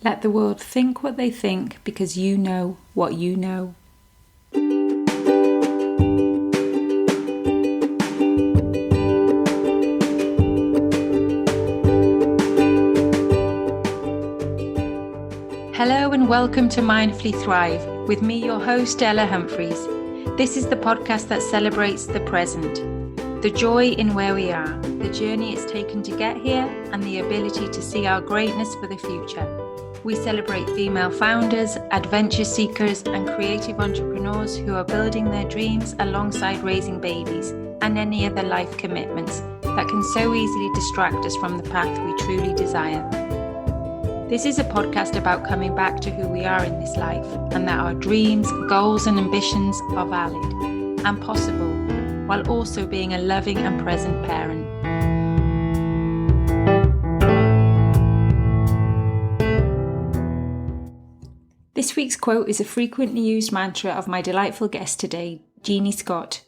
Let the world think what they think because you know what you know. Hello and welcome to Mindfully Thrive with me, your host, Ella Humphreys. This is the podcast that celebrates the present, the joy in where we are, the journey it's taken to get here, and the ability to see our greatness for the future. We celebrate female founders, adventure seekers, and creative entrepreneurs who are building their dreams alongside raising babies and any other life commitments that can so easily distract us from the path we truly desire. This is a podcast about coming back to who we are in this life and that our dreams, goals, and ambitions are valid and possible while also being a loving and present parent. This week's quote is a frequently used mantra of my delightful guest today, Jeanie Scott.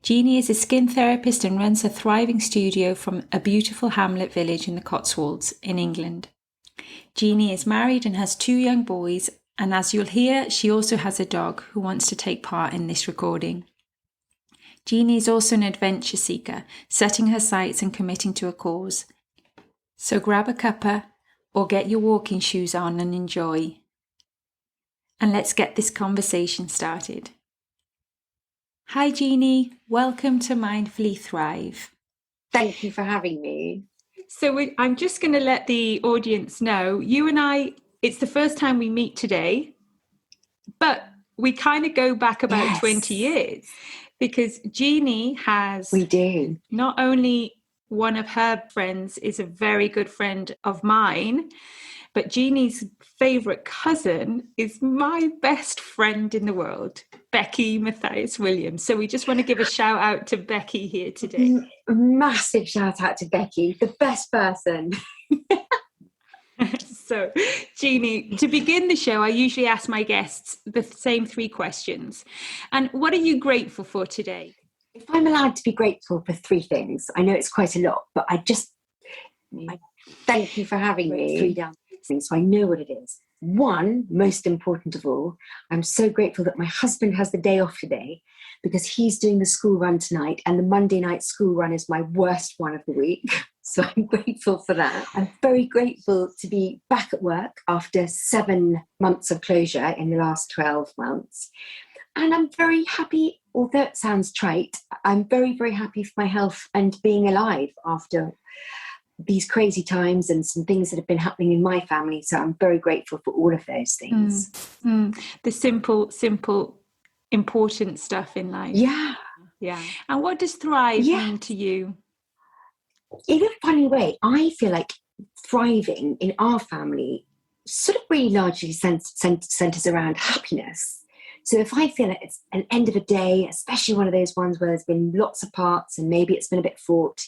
Jeanie is a skin therapist and runs a thriving studio from a beautiful hamlet village in the Cotswolds in England. Jeanie is married and has 2 young boys, and as you'll hear, she also has a dog who wants to take part in this recording. Jeanie is also an adventure seeker, setting her sights and committing to a cause. So grab a cuppa or get your walking shoes on and enjoy. And let's get this conversation started. Hi Jeanie, welcome to Mindfully Thrive. Thank you for having me. So I'm just going to let the audience know, you and I, it's the first time we meet today, but we kind of go back about 20 years because Jeanie has... We do. Not only one of her friends is a very good friend of mine, but Jeanie's favourite cousin is my best friend in the world, Becky Matthias Williams. So we just want to give a shout out to Becky here today. Massive shout out to Becky, the best person. So, Jeanie, to begin the show, I usually ask my guests the same 3 questions. And what are you grateful for today? If I'm allowed to be grateful for 3 things, I know it's quite a lot, but I thank you for having me. 3 down things, so I know what it is. 1, most important of all, I'm so grateful that my husband has the day off today because he's doing the school run tonight, and the Monday night school run is my worst one of the week. So I'm grateful for that. I'm very grateful to be back at work after 7 months of closure in the last 12 months. And I'm very happy, although it sounds trite, I'm very, very happy for my health and being alive after these crazy times and some things that have been happening in my family. So I'm very grateful for all of those things. The simple, important stuff in life. Yeah. And what does thrive mean to you? In a funny way, I feel like thriving in our family sort of really largely centers around happiness. So if I feel like it's an end of a day, especially one of those ones where there's been lots of parts and maybe it's been a bit fraught,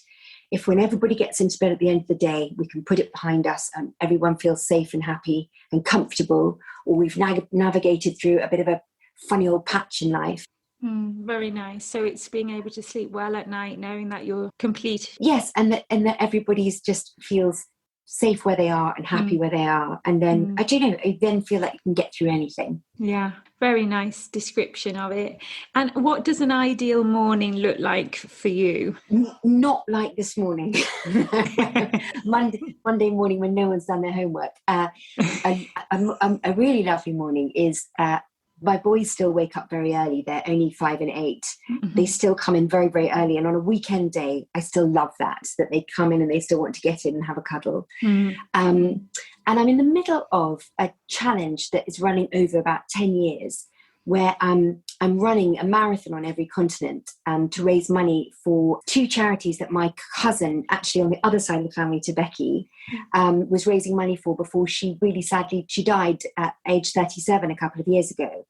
if when everybody gets into bed at the end of the day, we can put it behind us and everyone feels safe and happy and comfortable, or we've navigated through a bit of a funny old patch in life. Very nice. So it's being able to sleep well at night, knowing that you're complete. Yes, and that everybody's just feels safe where they are and happy where they are. And then, I then feel like you can get through anything. Yeah, very nice description of it. And what does an ideal morning look like for you? Not like this morning. Monday morning when no one's done their homework. A really lovely morning is... my boys still wake up very early. They're only 5 and 8. They still come in very, very early. And on a weekend day, I still love that they come in and they still want to get in and have a cuddle. And I'm in the middle of a challenge that is running over about 10 years, where I'm running a marathon on every continent to raise money for 2 charities that my cousin, actually on the other side of the family to Becky, was raising money for before she really sadly, she died at age 37 a couple of years ago.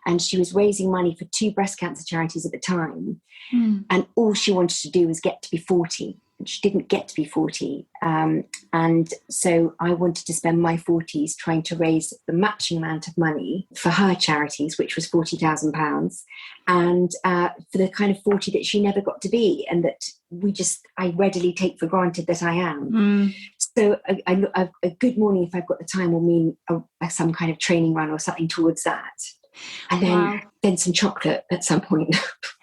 And she was raising money for 2 breast cancer charities at the time. And all she wanted to do was get to be 40. She didn't get to be 40. And so I wanted to spend my 40s trying to raise the matching amount of money for her charities, which was £40,000, and for the kind of 40 that she never got to be, and that I readily take for granted that I am. So a good morning, if I've got the time, will mean some kind of training run or something towards that. And then some chocolate at some point.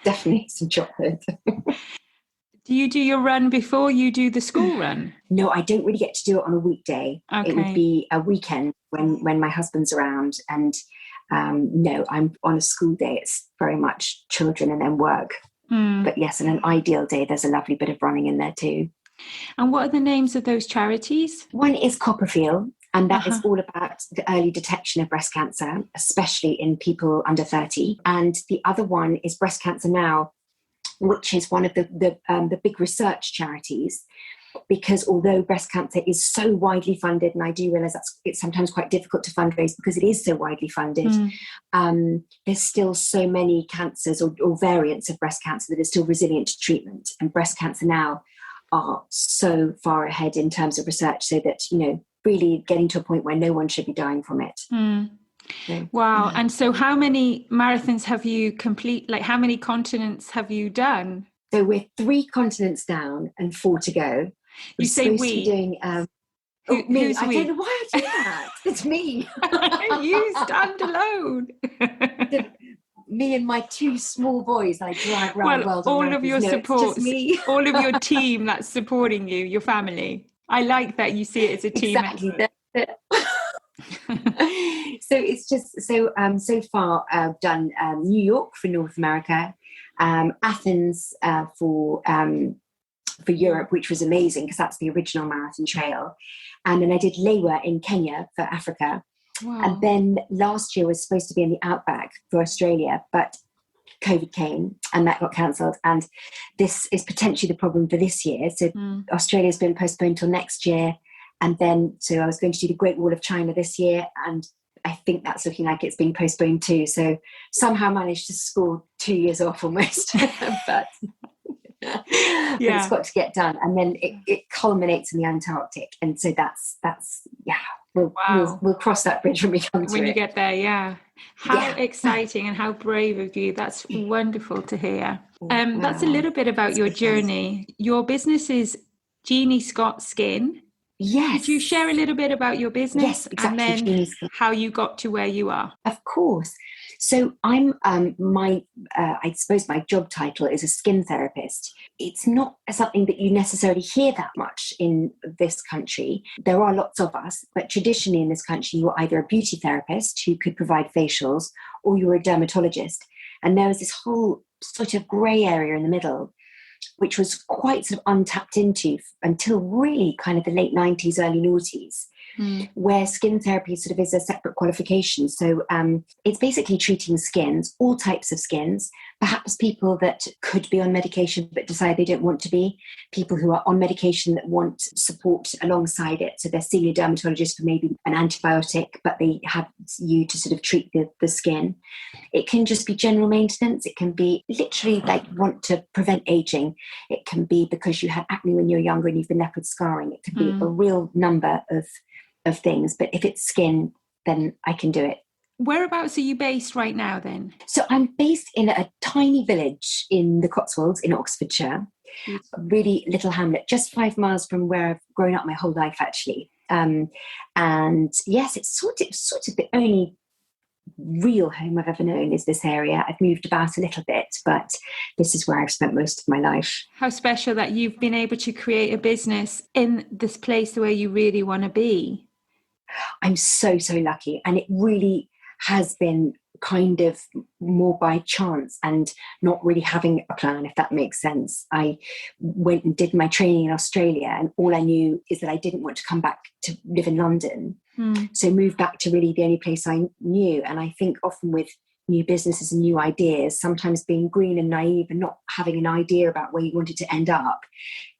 Definitely some chocolate. Do you do your run before you do the school run? No, I don't really get to do it on a weekday. Okay. It would be a weekend when my husband's around. And no, I'm on a school day. It's very much children and then work. But yes, on an ideal day, there's a lovely bit of running in there too. And what are the names of those charities? One is Copperfield, and that is all about the early detection of breast cancer, especially in people under 30. And the other one is Breast Cancer Now, which is one of the big research charities, because although breast cancer is so widely funded, and I do realise it's sometimes quite difficult to fundraise because it is so widely funded, there's still so many cancers or variants of breast cancer that are still resilient to treatment. And Breast Cancer Now are so far ahead in terms of research, so that, really getting to a point where no one should be dying from it. So, wow. And so how many marathons have you how many continents have you done? So we're 3 continents down and 4 to go. You say we. Doing, me. Who's I we? don't know why I do that. It's me. You stand alone. Me and my 2 small boys I drag around the world. All of your support, all of your team that's supporting you, your family. I like that you see it as a team. Exactly. So it's just so far I've done New York for North America, Athens for Europe, which was amazing because that's the original marathon trail, and then I did Lewa in Kenya for Africa. Wow. And then last year was supposed to be in the Outback for Australia, but COVID came and that got cancelled, and this is potentially the problem for this year. So Australia's been postponed till next year, and then so I was going to do the Great Wall of China this year, and I think that's looking like it's being postponed too. So somehow managed to score 2 years off almost, but it's got to get done, and then it culminates in the Antarctic, and so that's we'll cross that bridge when we come to it. When you get there, yeah. How exciting and how brave of you. That's wonderful to hear. That's a little bit about your journey. Your business is Jeanie Scott Skin. Yes. Could you share a little bit about your business? Yes, exactly. And then how you got to where you are? Of course. So I'm I suppose my job title is a skin therapist. It's not something that you necessarily hear that much in this country. There are lots of us, but traditionally in this country, you're either a beauty therapist who could provide facials, or you're a dermatologist. And there was this whole sort of grey area in the middle, which was quite sort of untapped into until really kind of the late 90s, early noughties. Where skin therapy sort of is a separate qualification. So it's basically treating skins, all types of skins, perhaps people that could be on medication but decide they don't want to be, people who are on medication that want support alongside it. So they're seeing a dermatologist for maybe an antibiotic, but they have you to sort of treat the skin. It can just be general maintenance. It can be literally like want to prevent aging. It can be because you had acne when you were younger and you've been left with scarring. It can be a real number of things, but if it's skin, then I can do it. Whereabouts are you based right now then? So I'm based in a tiny village in the Cotswolds in Oxfordshire, a really little hamlet, just 5 miles from where I've grown up my whole life actually. And yes, it's sort of the only real home I've ever known is this area. I've moved about a little bit, but this is where I've spent most of my life. How special that you've been able to create a business in this place where you really want to be. I'm so lucky, and it really has been kind of more by chance and not really having a plan, if that makes sense. I went and did my training in Australia, and all I knew is that I didn't want to come back to live in London. So moved back to really the only place I knew. And I think often with new businesses and new ideas, sometimes being green and naive and not having an idea about where you wanted to end up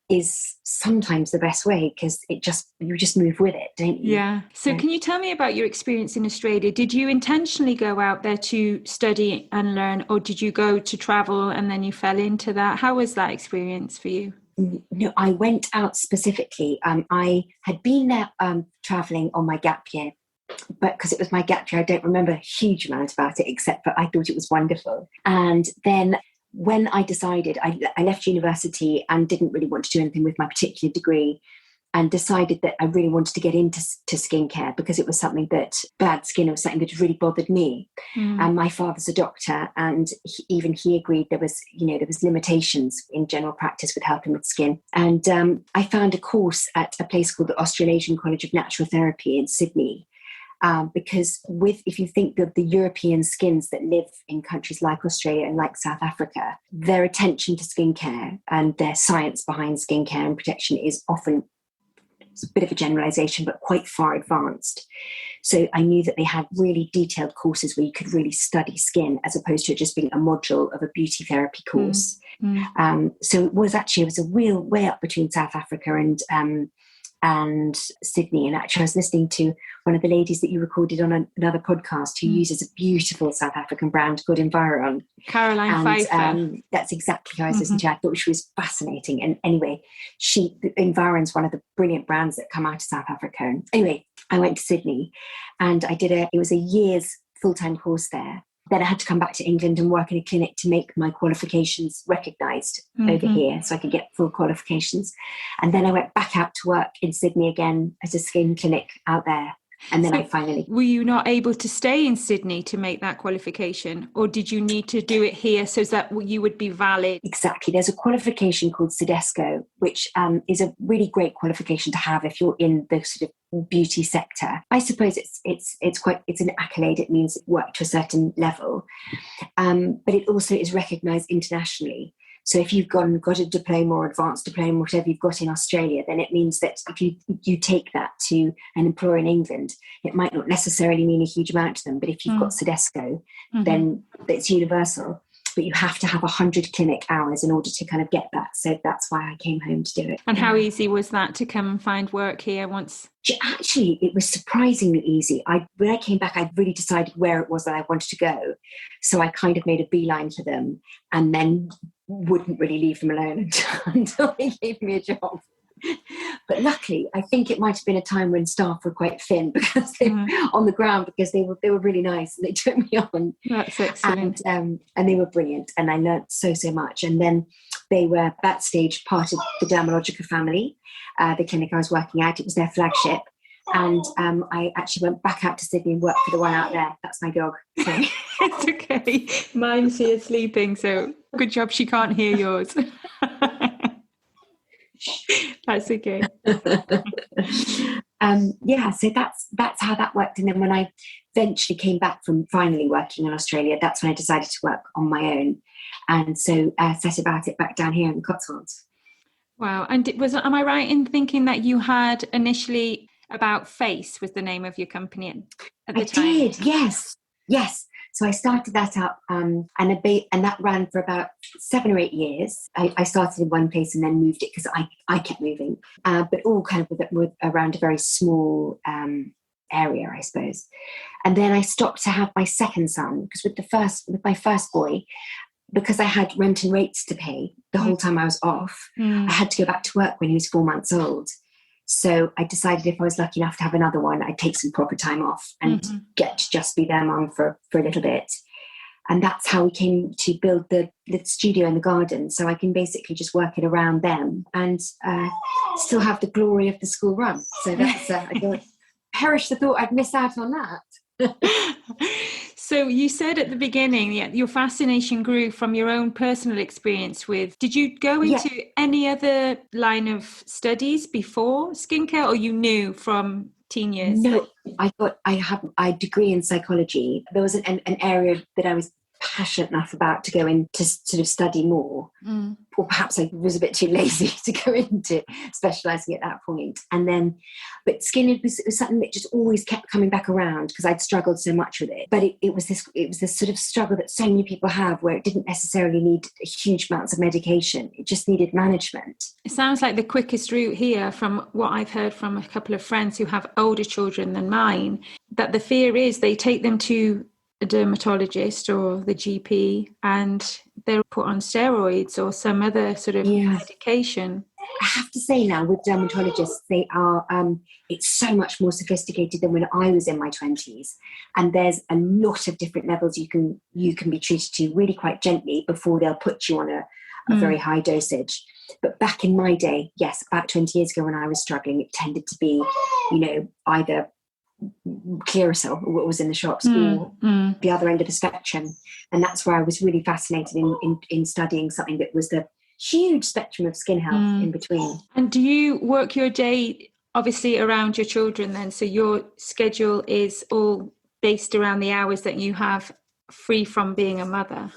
is sometimes the best way, because you just move with it, don't you? Yeah. So can you tell me about your experience in Australia? Did you intentionally go out there to study and learn, or did you go to travel and then you fell into that? How was that experience for you? No, I went out specifically. I had been there traveling on my gap year, but because it was my gap year, I don't remember a huge amount about it, except that I thought it was wonderful. And then when I decided, I left university and didn't really want to do anything with my particular degree. and decided that I really wanted to get into skincare because it was something that bad skin was something that really bothered me. And my father's a doctor, and even he agreed there was limitations in general practice with helping with skin. And I found a course at a place called the Australasian College of Natural Therapy in Sydney. Because if you think of the European skins that live in countries like Australia and like South Africa, their attention to skincare and their science behind skincare and protection is often, it's a bit of a generalization, but quite far advanced. So I knew that they had really detailed courses where you could really study skin as opposed to it just being a module of a beauty therapy course. So it was a real way up between South Africa and Sydney. And actually I was listening to one of the ladies that you recorded on another podcast who uses a beautiful South African brand called Environ. Caroline Pfeiffer. That's exactly how I was listening to her. I thought she was fascinating. And anyway, Environ's one of the brilliant brands that come out of South Africa. And anyway, I went to Sydney and it was a year's full-time course there. Then I had to come back to England and work in a clinic to make my qualifications recognised over here so I could get full qualifications. And then I went back out to work in Sydney again at a skin clinic out there. And then Were you not able to stay in Sydney to make that qualification, or did you need to do it here so that you would be valid? Exactly. There's a qualification called Cedesco, which is a really great qualification to have if you're in the sort of beauty sector. I suppose it's an accolade. It means work to a certain level, but it also is recognised internationally. So if you've got a diploma or advanced diploma, whatever you've got in Australia, then it means that if you take that to an employer in England, it might not necessarily mean a huge amount to them. But if you've got Cedesco, then it's universal. But you have to have 100 clinic hours in order to kind of get that. So that's why I came home to do it. And how easy was that to come and find work here once? Actually, it was surprisingly easy. When I came back, I really decided where it was that I wanted to go. So I kind of made a beeline for them and then wouldn't really leave them alone until they gave me a job. But luckily, I think it might have been a time when staff were quite thin because they were on the ground, because they were really nice and they took me on. That's excellent. And they were brilliant, and I learnt so much. And then they were at that stage part of the Dermalogica family, the clinic I was working at. It was their flagship. And I actually went back out to Sydney and worked for the one out there. That's my dog. So. It's okay. Mine's here sleeping, so good job she can't hear yours. That's okay. So that's how that worked. And then when I eventually came back from finally working in Australia, that's when I decided to work on my own. And so set about it back down here in the Cotswolds. Wow. And am I right in thinking that you had initially About Face was the name of your company at the time? I did, yes. So I started that up and that ran for about 7 or 8 years. I started in one place and then moved it because I kept moving, but all kind of with around a very small area, I suppose. And then I stopped to have my second son because with my first boy, because I had rent and rates to pay the whole time I was off, I had to go back to work when he was 4 months old. So I decided if I was lucky enough to have another one, I'd take some proper time off and get to just be their mum for a little bit. And that's how we came to build the studio in the garden. So I can basically just work it around them and still have the glory of the school run. So that's, I don't perish the thought I'd miss out on that. So you said at the beginning, your fascination grew from your own personal experience with, did you go into any other line of studies before skincare, or you knew from teen years? No, I have a degree in psychology. There was an area that I was passionate enough about to go in to sort of study more. Or perhaps I was a bit too lazy to go into specialising at that point. And then, but skin was something that just always kept coming back around because I'd struggled so much with it. But it was this sort of struggle that so many people have, where it didn't necessarily need huge amounts of medication. It just needed management. It sounds like the quickest route here, from what I've heard from a couple of friends who have older children than mine, that the fear is they take them to a dermatologist or the GP and they're put on steroids or some other sort of medication. I have to say now, with dermatologists, they are it's so much more sophisticated than when I was in my 20s, and there's a lot of different levels you can be treated to really quite gently before they'll put you on a very high dosage. But back in my day, yes, about 20 years ago when I was struggling, it tended to be, either Clearasil, what was in the shops, or the other end of the spectrum. And that's where I was really fascinated in studying something that was the huge spectrum of skin health in between. And do you work your day obviously around your children then? So your schedule is all based around the hours that you have free from being a mother?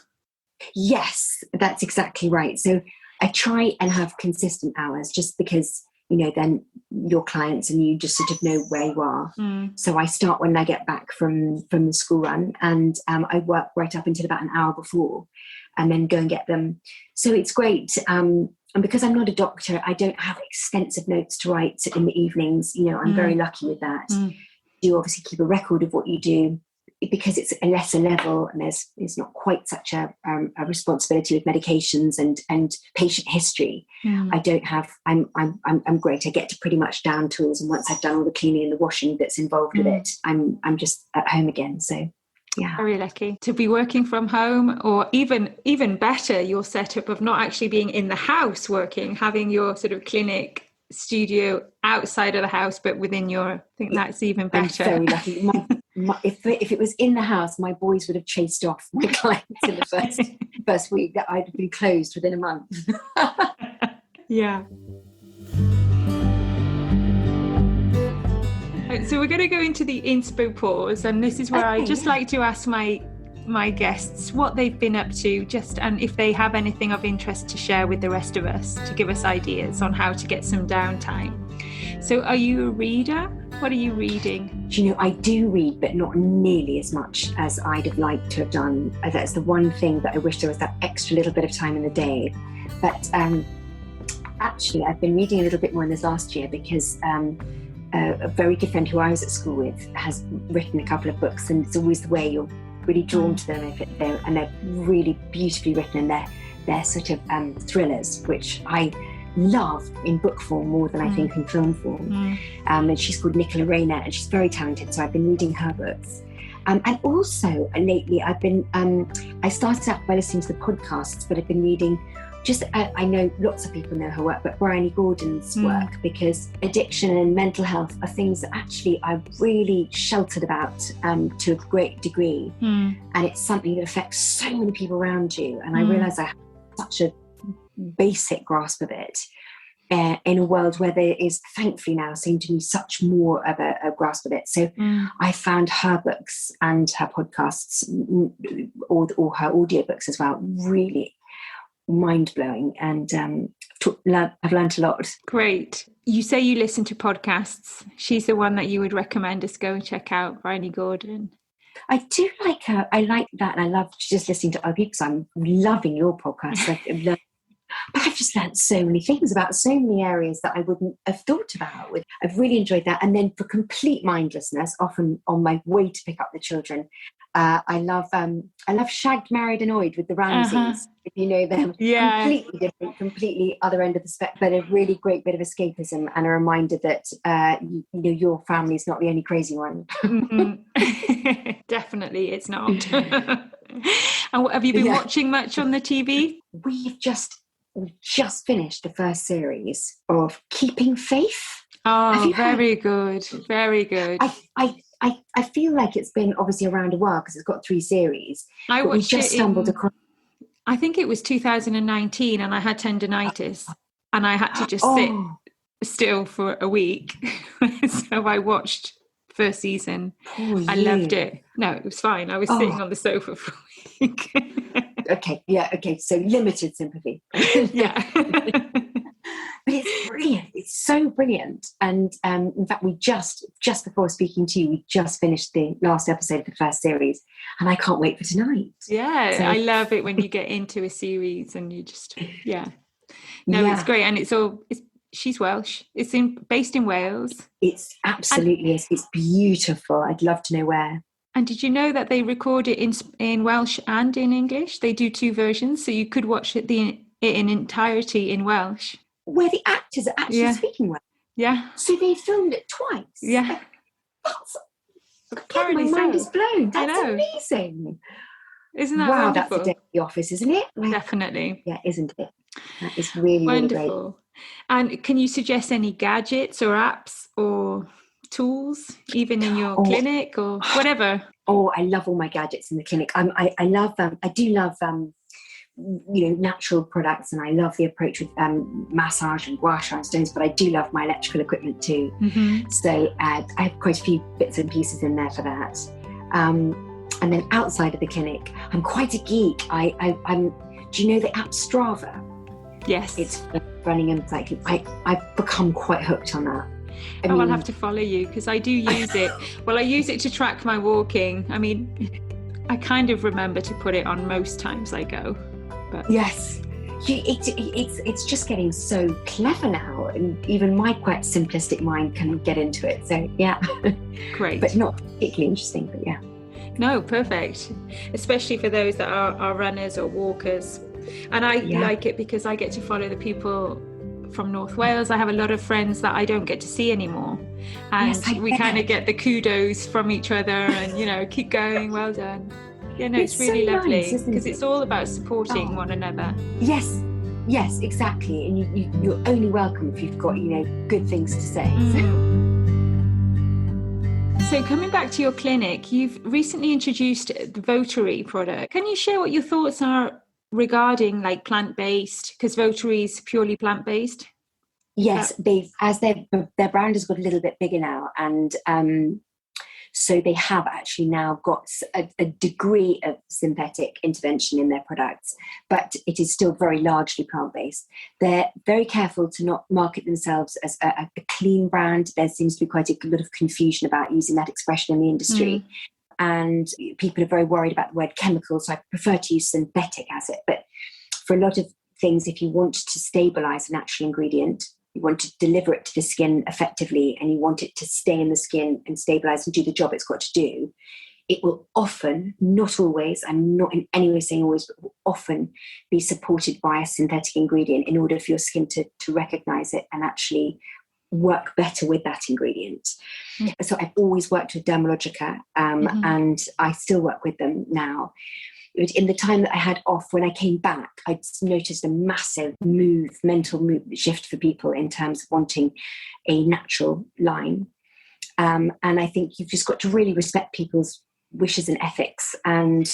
Yes, that's exactly right. So I try and have consistent hours, just because, then your clients and you just sort of know where you are. So I start when I get back from the school run, and I work right up until about an hour before, and then go and get them. So it's great. And because I'm not a doctor, I don't have extensive notes to write in the evenings. I'm very lucky with that. You obviously keep a record of what you do, because it's a lesser level, and there's not quite such a responsibility with medications and patient history. I don't have. I'm great. I get to pretty much down tools, and once I've done all the cleaning and the washing that's involved with it, I'm just at home again. So. Yeah. Very lucky to be working from home, or even better, your setup of not actually being in the house working, having your sort of clinic studio outside of the house, but within I think that's even better. I'm very lucky. If it was in the house, my boys would have chased off my clients in the first week. That I'd have been closed within a month. Yeah. So we're going to go into the inspo pause, and this is where I just like to ask my guests what they've been up to, and if they have anything of interest to share with the rest of us, to give us ideas on how to get some downtime. So are you a reader? What are you reading? I do read, but not nearly as much as I'd have liked to have done. That's the one thing that I wish there was that extra little bit of time in the day. But actually, I've been reading a little bit more in this last year, because a very good friend who I was at school with has written a couple of books, and it's always the way you're really drawn to them and they're really beautifully written, and they're sort of thrillers, which I love in book form more than I think in film form. And she's called Nicola Rayner, and she's very talented, so I've been reading her books. And also lately I've been I started out by listening to the podcasts, but I've been reading I know lots of people know her work, but Bryony Gordon's work, because addiction and mental health are things that actually I'm really sheltered about to a great degree. And it's something that affects so many people around you. And I realise I have such a basic grasp of it in a world where there is, thankfully now, seem to be such more of a grasp of it. So I found her books and her podcasts, or her audiobooks as well, really mind-blowing, and I've learned a lot. Great. You say you listen to podcasts. She's the one that you would recommend us go and check out, Bryony Gordon. I do like her. I like that, and I love just listening to other people. So I'm loving your podcast. I've just learned so many things about so many areas that I wouldn't have thought about. I've really enjoyed that. And then for complete mindlessness, often on my way to pick up the children, I love Shagged, Married, Annoyed with the Ramseys, if you know them. Yeah. Completely different, completely other end of the spectrum, but a really great bit of escapism and a reminder that your family's not the only crazy one. Definitely, it's not. And what, have you been watching much on the TV? We've just finished the first series of Keeping Faith. Oh, very good. Very good. I feel like it's been obviously around a while because it's got 3 series. We just stumbled across. I think it was 2019, and I had tendinitis, and I had to just sit still for a week. So I watched first season. I loved it. No, it was fine. I was sitting on the sofa for a week. Okay. So limited sympathy. Yeah. But it's brilliant. It's so brilliant. And in fact, we just before speaking to you, we just finished the last episode of the first series, and I can't wait for tonight. Yeah, so I love it when you get into a series and you just, it's great. And she's Welsh. It's based in Wales. It's absolutely, it's beautiful. I'd love to know where. And did you know that they record it in Welsh and in English? They do 2 versions, so you could watch it in entirety in Welsh. Where the actors are actually speaking Welsh. Yeah. So they filmed it twice. Yeah. My mind is blown. That's amazing. Isn't that wonderful? That's a day at the office, isn't it? Definitely. Yeah, isn't it? That is really, really great. Wonderful. And can you suggest any gadgets or apps or tools, even in your clinic or whatever? Oh, I love all my gadgets in the clinic. I love I do love natural products, and I love the approach with massage and gua sha and stones, but I do love my electrical equipment too. So I have quite a few bits and pieces in there for that. And then outside of the clinic, I'm quite a geek. I'm do you know the app Strava? Yes. It's running and cycling. I've become quite hooked on that. I'll have to follow you because I do use it. Well, I use it to track my walking. I mean, I kind of remember to put it on most times I go. But yes, it's just getting so clever now, and even my quite simplistic mind can get into it. So yeah, great, but not particularly interesting. But yeah, no, perfect, especially for those that are runners or walkers. And I like it because I get to follow the people from North Wales. I have a lot of friends that I don't get to see anymore, and we kind of get the kudos from each other, and keep going, well done. It's really so lovely because it's all about supporting one another. Yes, exactly. And you're only welcome if you've got good things to say. So coming back to your clinic, you've recently introduced the Votary product. Can you share what your thoughts are regarding like plant-based, because Votary is purely plant-based? Yes, their brand has got a little bit bigger now, and so they have actually now got a degree of synthetic intervention in their products, but it is still very largely plant-based. They're very careful to not market themselves as a clean brand. There seems to be quite a lot of confusion about using that expression in the industry. And people are very worried about the word chemical, so I prefer to use synthetic as it. But for a lot of things, if you want to stabilize a natural ingredient, you want to deliver it to the skin effectively, and you want it to stay in the skin and stabilize and do the job it's got to do, it will often, not always, I'm not in any way saying always, but will often be supported by a synthetic ingredient in order for your skin to recognize it and actually work better with that ingredient. So I've always worked with Dermalogica, and I still work with them now. In the time that I had off, when I came back, I noticed a massive mental shift for people in terms of wanting a natural line. And I think you've just got to really respect people's wishes and ethics. And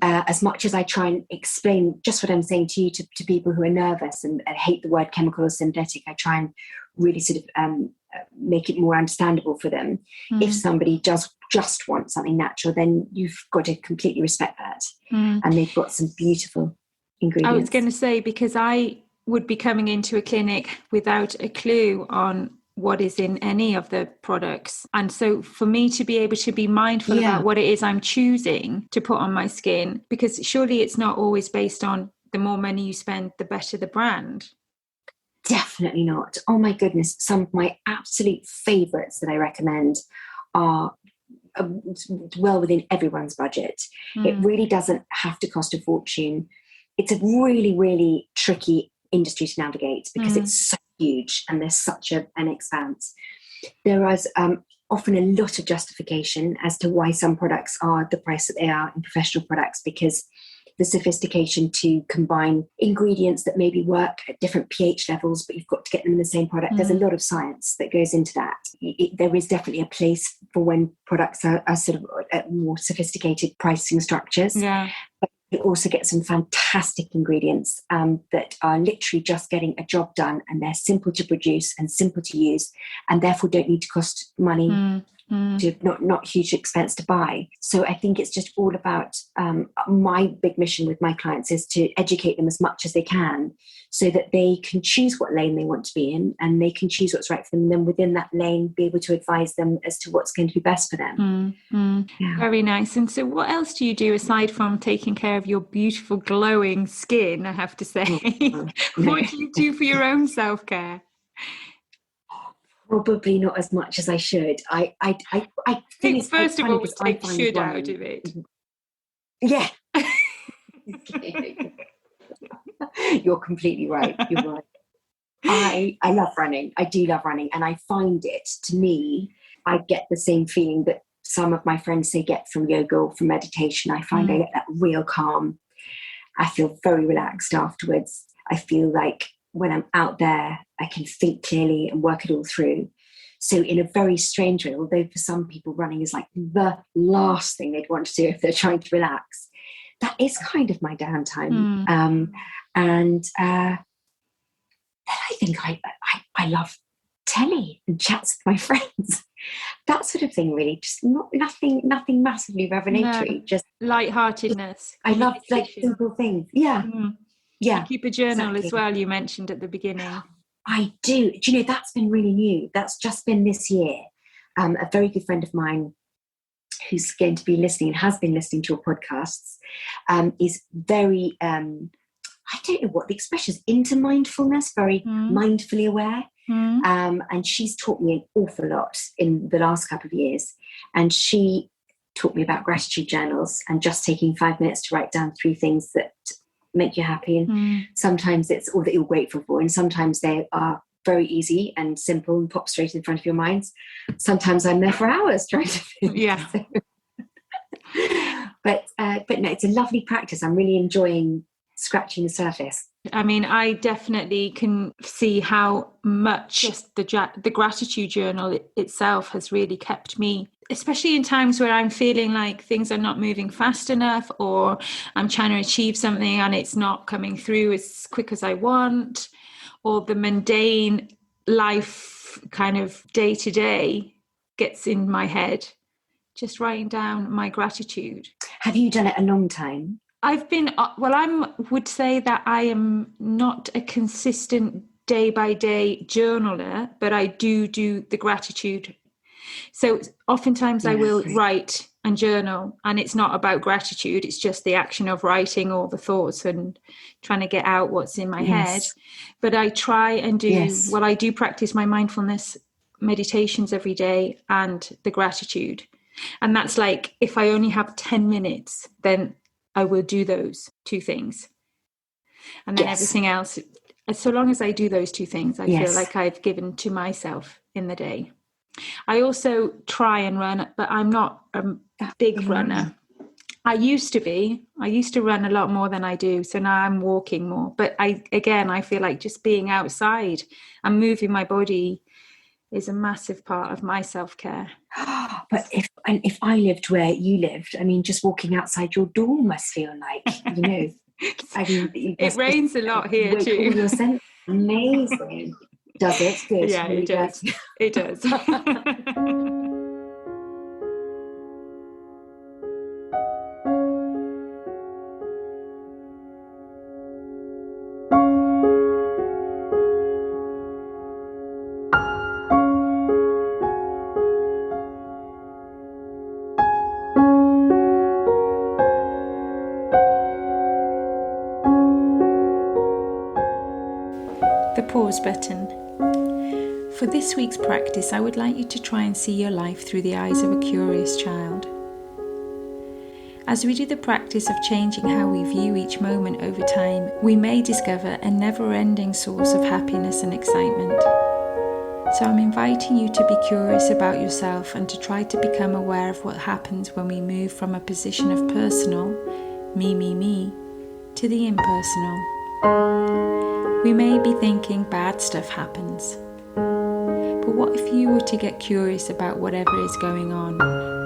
as much as I try and explain just what I'm saying to you to people who are nervous and hate the word chemical or synthetic, I try and really sort of make it more understandable for them. If somebody does just want something natural, then you've got to completely respect that. And they've got some beautiful ingredients. I was going to say, because I would be coming into a clinic without a clue on what is in any of the products. And so for me to be able to be mindful about what it is I'm choosing to put on my skin, because surely it's not always based on the more money you spend, the better the brand. Definitely not. Oh my goodness. Some of my absolute favorites that I recommend are well within everyone's budget. It really doesn't have to cost a fortune. It's a really, really tricky industry to navigate because it's so huge and there's such an expanse. There is often a lot of justification as to why some products are the price that they are in professional products, because the sophistication to combine ingredients that maybe work at different pH levels, but you've got to get them in the same product. There's a lot of science that goes into that. There is definitely a place for when products are sort of at more sophisticated pricing structures. Yeah. But you also get some fantastic ingredients that are literally just getting a job done, and they're simple to produce and simple to use, and therefore don't need to cost money. To not huge expense to buy. So I think it's just all about my big mission with my clients is to educate them as much as they can so that they can choose what lane they want to be in, and they can choose what's right for them, and then within that lane be able to advise them as to what's going to be best for them. Yeah. Very nice. And so what else do you do aside from taking care of your beautiful glowing skin, I have to say? What do you do for your own self-care? Probably not as much as I should. I think first of all, take should out of it. Yeah. You're completely right. You're right. I love running. I do love running. And I find it, to me, I get the same feeling that some of my friends say get from yoga or from meditation. I find I get that real calm. I feel very relaxed afterwards. I feel like when I'm out there, I can think clearly and work it all through. So in a very strange way, although for some people running is like the last thing they'd want to do if they're trying to relax, that is kind of my downtime. And I think I love telly and chats with my friends. That sort of thing, really. Just nothing massively revelatory. No. Just Lightheartedness. I love like simple things. Yeah. Yeah. You keep a journal exactly. as well, you mentioned at the beginning. I do. Do you know, that's been really new. That's just been this year. A very good friend of mine who's going to be listening and has been listening to your podcasts is very, I don't know what the expression is, into mindfulness, very mindfully aware. And she's taught me an awful lot in the last couple of years. And she taught me about gratitude journals and just taking 5 minutes to write down 3 things that make you happy. And sometimes it's all that you're grateful for. And sometimes they are very easy and simple and pop straight in front of your minds. Sometimes I'm there for hours trying to think. Yeah. But no, it's a lovely practice. I'm really enjoying scratching the surface. I mean, I definitely can see how much just the gratitude journal itself has really kept me, especially in times where I'm feeling like things are not moving fast enough, or I'm trying to achieve something and it's not coming through as quick as I want, or the mundane life kind of day to day gets in my head. Just writing down my gratitude. Have you done it a long time? I've been, would say that I am not a consistent day by day journaler, but I do the gratitude. So oftentimes I will write and journal, and it's not about gratitude. It's just the action of writing all the thoughts and trying to get out what's in my head. But I try and I do practice my mindfulness meditations every day and the gratitude. And that's like, if I only have 10 minutes, then I will do those 2 things. And then everything else, so long as I do those 2 things, I feel like I've given to myself in the day. I also try and run, but I'm not a big runner. I used to run a lot more than I do. So now I'm walking more. But I feel like just being outside and moving my body is a massive part of my self-care. But if I lived where you lived, I mean, just walking outside your door must feel like, I mean, it rains a lot here too. Amazing. Does it? Good. Yeah, it does. It does. The pause button. For this week's practice, I would like you to try and see your life through the eyes of a curious child. As we do the practice of changing how we view each moment over time, we may discover a never-ending source of happiness and excitement. So I'm inviting you to be curious about yourself and to try to become aware of what happens when we move from a position of personal, me, to the impersonal. We may be thinking bad stuff happens. But what if you were to get curious about whatever is going on,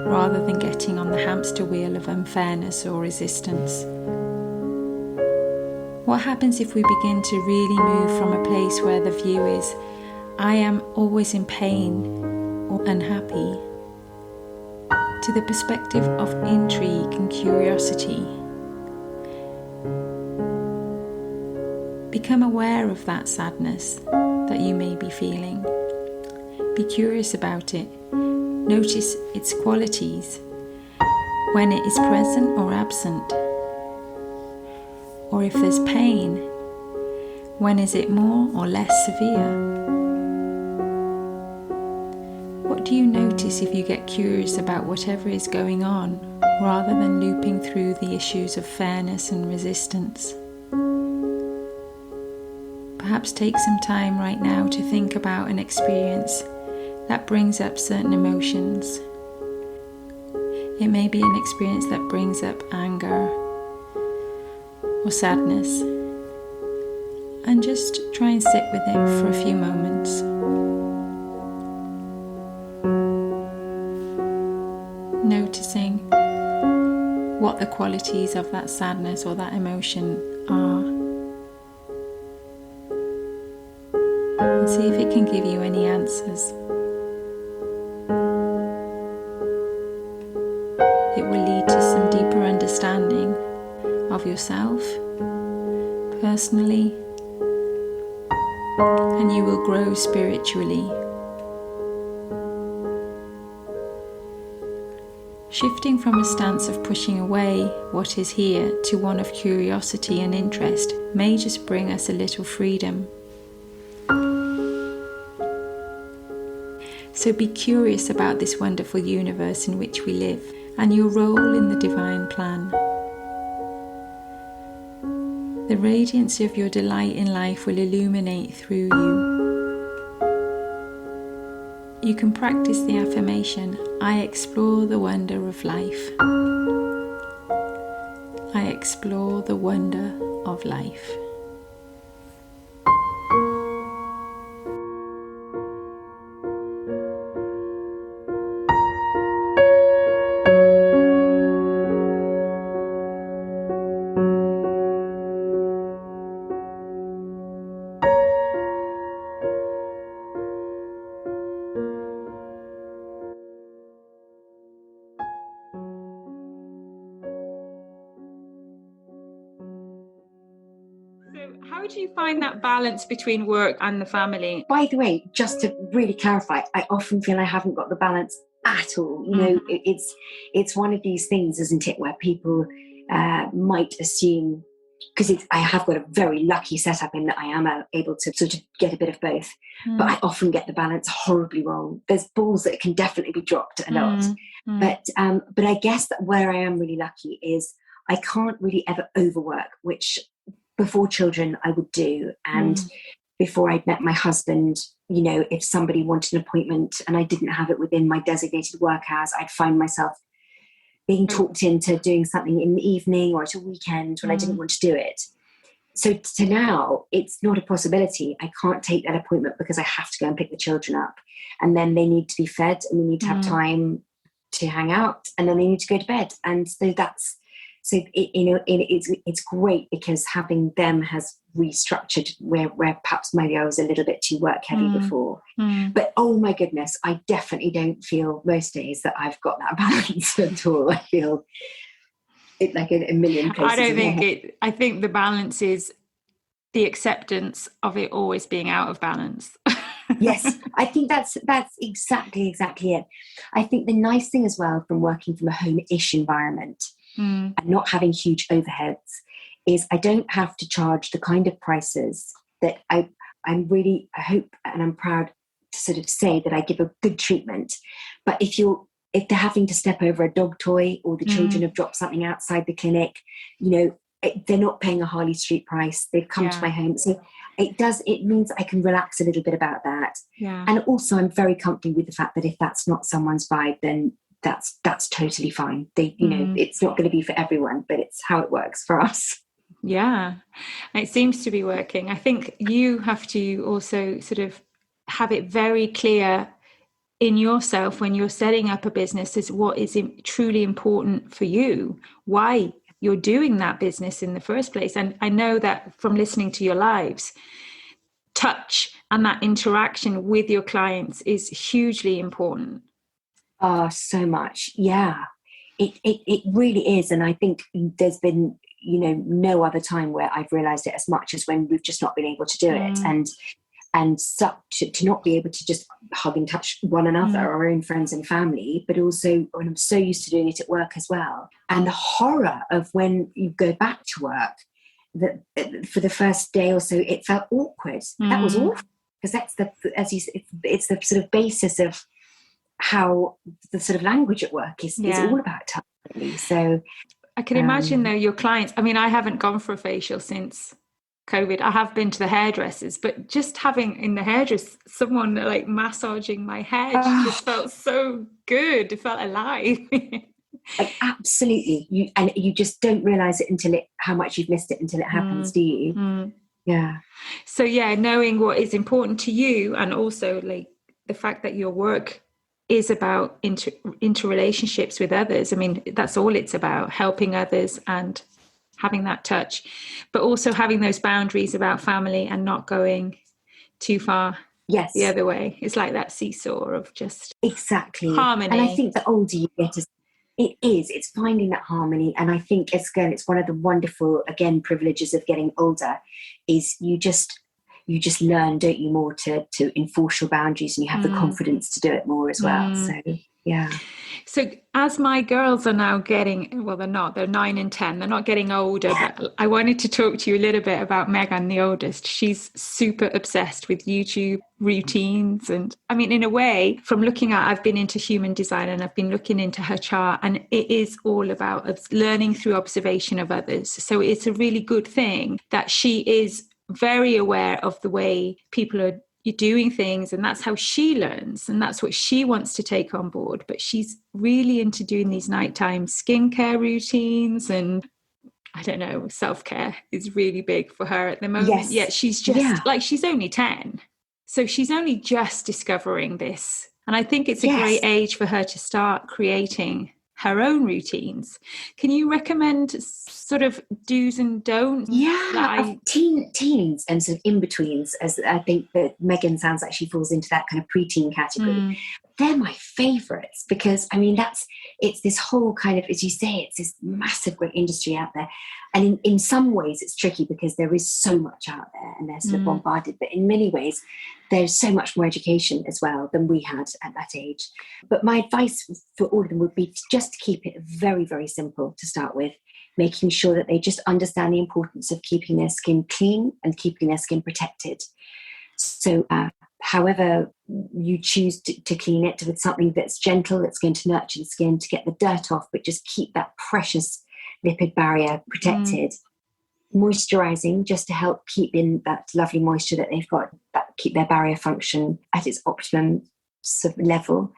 rather than getting on the hamster wheel of unfairness or resistance? What happens if we begin to really move from a place where the view is, I am always in pain or unhappy, to the perspective of intrigue and curiosity? Become aware of that sadness that you may be feeling. Be curious about it. Notice its qualities, when it is present or absent. Or if there's pain, when is it more or less severe? What do you notice if you get curious about whatever is going on, rather than looping through the issues of fairness and resistance? Perhaps take some time right now to think about an experience that brings up certain emotions. It may be an experience that brings up anger or sadness. and just try and sit with it for a few moments. Noticing what the qualities of that sadness or that emotion are. And see if it can give you any answers. It will lead to some deeper understanding of yourself personally, and you will grow spiritually. Shifting from a stance of pushing away what is here to one of curiosity and interest may just bring us a little freedom. So be curious about this wonderful universe in which we live and your role in the divine plan. The radiance of your delight in life will illuminate through you. You can practice the affirmation, I explore the wonder of life. I explore the wonder of life. So how do you find that balance between work and the family? By the way, just to really clarify, I often feel I haven't got the balance at all. You know, it's one of these things, isn't it, where people might assume, because I have got a very lucky setup in that I am able to sort of get a bit of both, but I often get the balance horribly wrong. There's balls that can definitely be dropped a lot. But I guess that where I am really lucky is I can't really ever overwork, which before children I would do. And before I'd met my husband, you know, if somebody wanted an appointment and I didn't have it within my designated work hours, I'd find myself being talked into doing something in the evening or at a weekend when I didn't want to do it. So to now, it's not a possibility. I can't take that appointment because I have to go and pick the children up. And then they need to be fed and we need to have time to hang out, and then they need to go to bed. And so it's great because having them has restructured where perhaps maybe I was a little bit too work heavy before. But oh my goodness, I definitely don't feel most days that I've got that balance at all. I feel it like a million places. I think the balance is the acceptance of it always being out of balance. Yes, I think that's exactly it. I think the nice thing as well from working from a home-ish environment and not having huge overheads is I don't have to charge the kind of prices that I hope and I'm proud to sort of say that I give a good treatment. But if they're having to step over a dog toy or the children have dropped something outside the clinic, you know, they're not paying a Harley Street price. They've come to my home. So it means I can relax a little bit about that. Yeah. And also I'm very comfortable with the fact that if that's not someone's vibe, then that's totally fine. It's not going to be for everyone, but it's how it works for us. Yeah, it seems to be working. I think you have to also sort of have it very clear in yourself when you're setting up a business is what is truly important for you, why you're doing that business in the first place. And I know that from listening to your lives, touch and that interaction with your clients is hugely important. Oh, so much. Yeah, it really is. And I think there's been, you know, no other time where I've realized it as much as when we've just not been able to do it. And to not be able to just hug and touch one another, our own friends and family, but also when I'm so used to doing it at work as well. And the horror of when you go back to work, that for the first day or so, it felt awkward. That was awful, because that's it's the sort of basis of how the sort of language at work is all about touch. Really. So I can imagine though your clients, I mean, I haven't gone for a facial since COVID. I have been to the hairdressers, but just having in the hairdress someone like massaging my head just felt so good. It felt alive. Like, absolutely. You just don't realize it how much you've missed it until it happens, do you? Yeah. So yeah, knowing what is important to you, and also like the fact that your work is about interrelationships with others. I mean, that's all it's about, helping others and having that touch, but also having those boundaries about family and not going too far the Yes, other way. It's like that seesaw of just exactly. And I harmony. think the older you get, it's finding that harmony. And I think it's one of the wonderful, again, privileges of getting older is you just learn, don't you, more to enforce your boundaries, and you have the confidence to do it more as well. So yeah. So as my girls are now getting, well, they're 9 and 10, they're not getting older, but I wanted to talk to you a little bit about Megan, the oldest. She's super obsessed with YouTube routines. And I mean, in a way, I've been into human design and I've been looking into her chart, and it is all about learning through observation of others. So it's a really good thing that she is very aware of the way people are doing things, and that's how she learns, and that's what she wants to take on board. But she's really into doing these nighttime skincare routines, and I don't know, self-care is really big for her at the moment. Yes. Yet she's just like, she's only 10, so she's only just discovering this, and I think it's a great age for her to start creating her own routines. Can you recommend sort of do's and don'ts? Teens and sort of in-betweens, as I think that Megan sounds like she falls into that kind of preteen category. They're my favourites, because I mean, it's this whole kind of, as you say, it's this massive great industry out there, and in some ways it's tricky because there is so much out there and they're sort of bombarded, but in many ways there's so much more education as well than we had at that age. But my advice for all of them would be just to keep it very, very simple to start with, making sure that they just understand the importance of keeping their skin clean and keeping their skin protected. So however you choose to clean it, with something that's gentle, that's going to nurture the skin, to get the dirt off, but just keep that precious lipid barrier protected. Moisturizing, just to help keep in that lovely moisture that they've got, that keep their barrier function at its optimum sort of level.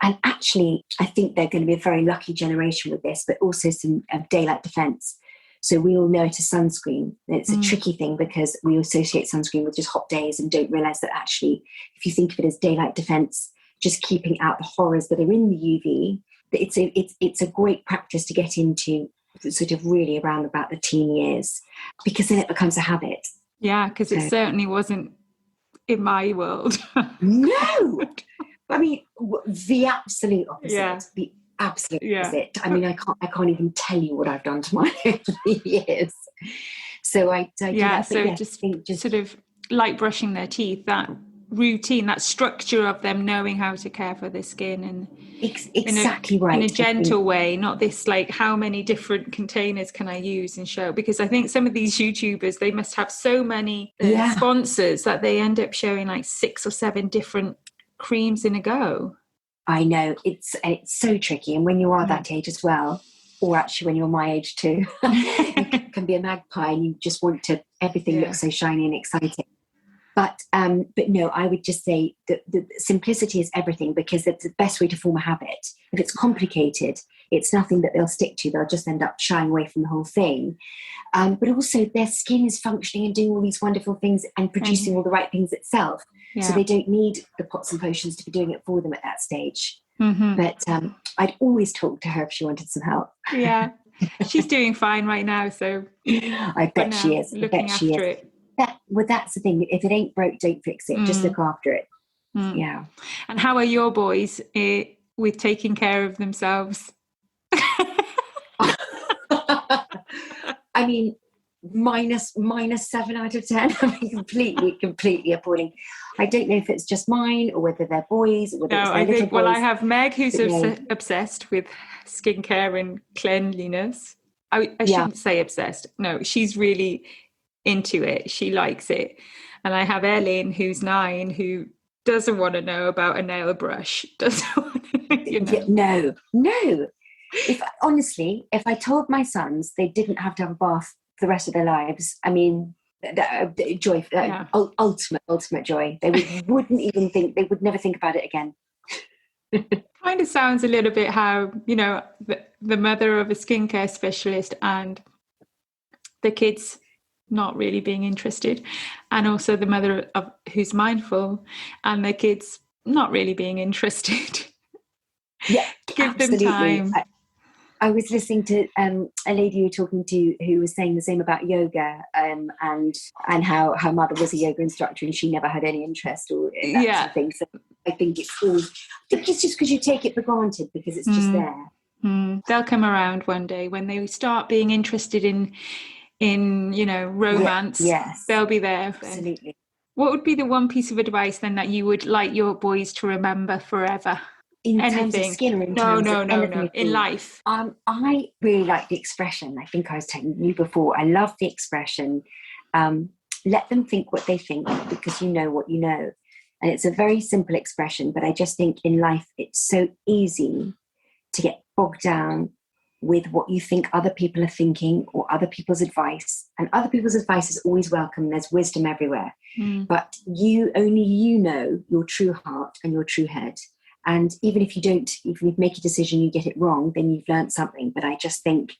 And actually, I think they're going to be a very lucky generation with this, but also some daylight defense. So we all know it as sunscreen. It's a tricky thing because we associate sunscreen with just hot days and don't realize that actually, if you think of it as daylight defense, just keeping out the horrors that are in the UV, it's a great practice to get into sort of really around about the teen years, because then it becomes a habit. Yeah, because it certainly wasn't in my world. No! I mean, the absolute opposite. Yeah. The absolute opposite. I mean, I can't even tell you what I've done to my early years. So I do that. So just sort of like brushing their teeth, that routine, that structure of them knowing how to care for their skin, and exactly right, in a gentle way, not this like, how many different containers can I use and show? Because I think some of these YouTubers, they must have so many sponsors that they end up showing like 6 or 7 different creams in a go. I know, it's so tricky. And when you are that age as well, or actually when you're my age too, you can be a magpie and you just want to, everything looks so shiny and exciting. But no, I would just say that the simplicity is everything, because it's the best way to form a habit. If it's complicated, it's nothing that they'll stick to. They'll just end up shying away from the whole thing. But also their skin is functioning and doing all these wonderful things and producing all the right things itself. So they don't need the pots and potions to be doing it for them at that stage. But I'd always talk to her if she wanted some help. Yeah, she's doing fine right now. So I bet she is. Looking after it. That's the thing. If it ain't broke, don't fix it. Just look after it. Yeah. And how are your boys with taking care of themselves? I mean, minus 7 out of 10. I mean, completely appalling. I don't know if it's just mine or whether they're boys. Or whether I think, well, I have Meg, who's obsessed with skincare and cleanliness. I shouldn't say obsessed. No, she's really into it. She likes it. And I have Ellen, who's 9, who doesn't want to know about a nail brush. Doesn't want to, No. If I told my sons they didn't have to have a bath for the rest of their lives, I mean, joy, ultimate joy. They wouldn't even think, they would never think about it again. Kind of sounds a little bit how, the mother of a skincare specialist and the kids not really being interested, and also the mother who's mindful and their kids not really being interested. Yeah, Give absolutely. them time. I was listening to a lady you were talking to who was saying the same about yoga, and how her mother was a yoga instructor and she never had any interest or that sort of thing. So I think it's just because you take it for granted because it's just there. They'll come around one day when they start being interested in romance. Yes, they'll be there. Absolutely. Then. What would be the one piece of advice then that you would like your boys to remember forever? In terms of skin or in terms of anything? In life. I really like the expression. I think I was telling you before. I love the expression. Let them think what they think because you know what you know. And it's a very simple expression, but I just think in life it's so easy to get bogged down with what you think other people are thinking or other people's advice. And other people's advice is always welcome. There's wisdom everywhere. But only you know your true heart and your true head. And even if you make a decision, you get it wrong, then you've learned something. But I just think,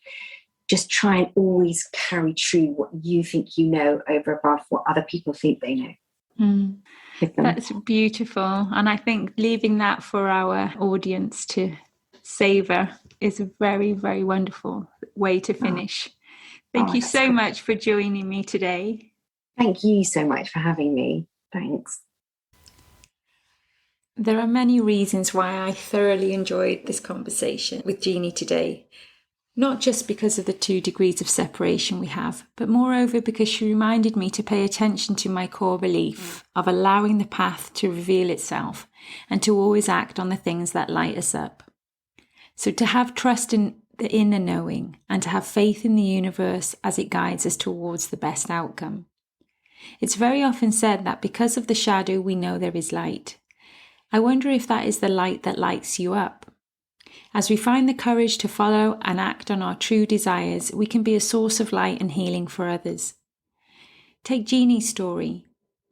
just try and always carry true what you think you know over above what other people think they know. That's beautiful. And I think leaving that for our audience to savor is a very, very wonderful way to finish. Thank you so much for joining me today. Thank you so much for having me. Thanks. There are many reasons why I thoroughly enjoyed this conversation with Jeanie today. Not just because of the 2 degrees of separation we have, but moreover because she reminded me to pay attention to my core belief of allowing the path to reveal itself and to always act on the things that light us up. So to have trust in the inner knowing and to have faith in the universe as it guides us towards the best outcome. It's very often said that because of the shadow we know there is light. I wonder if that is the light that lights you up. As we find the courage to follow and act on our true desires, we can be a source of light and healing for others. Take Jeanie's story,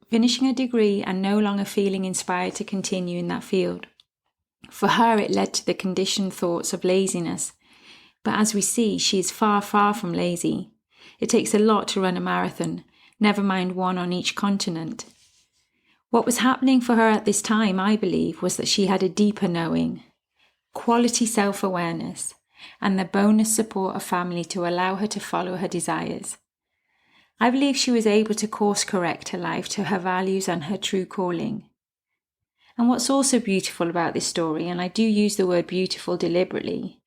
finishing a degree and no longer feeling inspired to continue in that field. For her, it led to the conditioned thoughts of laziness. But as we see, she is far, far from lazy. It takes a lot to run a marathon, never mind one on each continent. What was happening for her at this time, I believe, was that she had a deeper knowing, quality self-awareness, and the bonus support of family to allow her to follow her desires. I believe she was able to course correct her life to her values and her true calling. And what's also beautiful about this story, and I do use the word beautiful deliberately,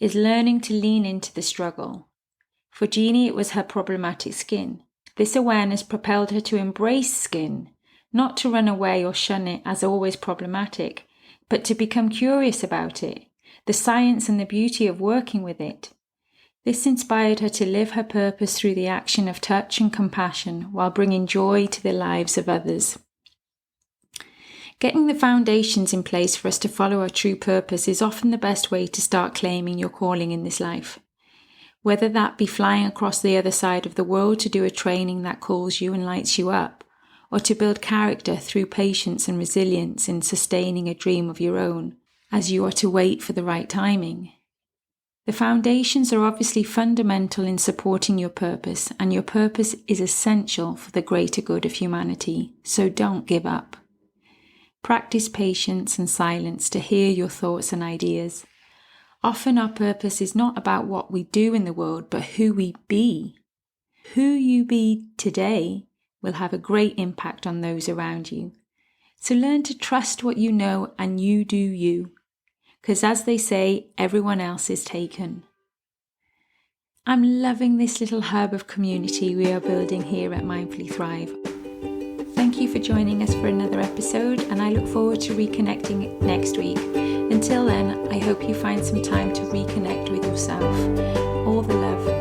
is learning to lean into the struggle. For Jeanie, it was her problematic skin. This awareness propelled her to embrace skin, not to run away or shun it as always problematic, but to become curious about it, the science and the beauty of working with it. This inspired her to live her purpose through the action of touch and compassion while bringing joy to the lives of others. Getting the foundations in place for us to follow our true purpose is often the best way to start claiming your calling in this life. Whether that be flying across the other side of the world to do a training that calls you and lights you up, or to build character through patience and resilience in sustaining a dream of your own, as you are to wait for the right timing. The foundations are obviously fundamental in supporting your purpose, and your purpose is essential for the greater good of humanity, so don't give up. Practice patience and silence to hear your thoughts and ideas. Often our purpose is not about what we do in the world, but who we be. Who you be today will have a great impact on those around you. So learn to trust what you know and you do you. Because as they say, everyone else is taken. I'm loving this little hub of community we are building here at Mindfully Thrive. Thank you for joining us for another episode, and I look forward to reconnecting next week. Until then, I hope you find some time to reconnect with yourself. All the love.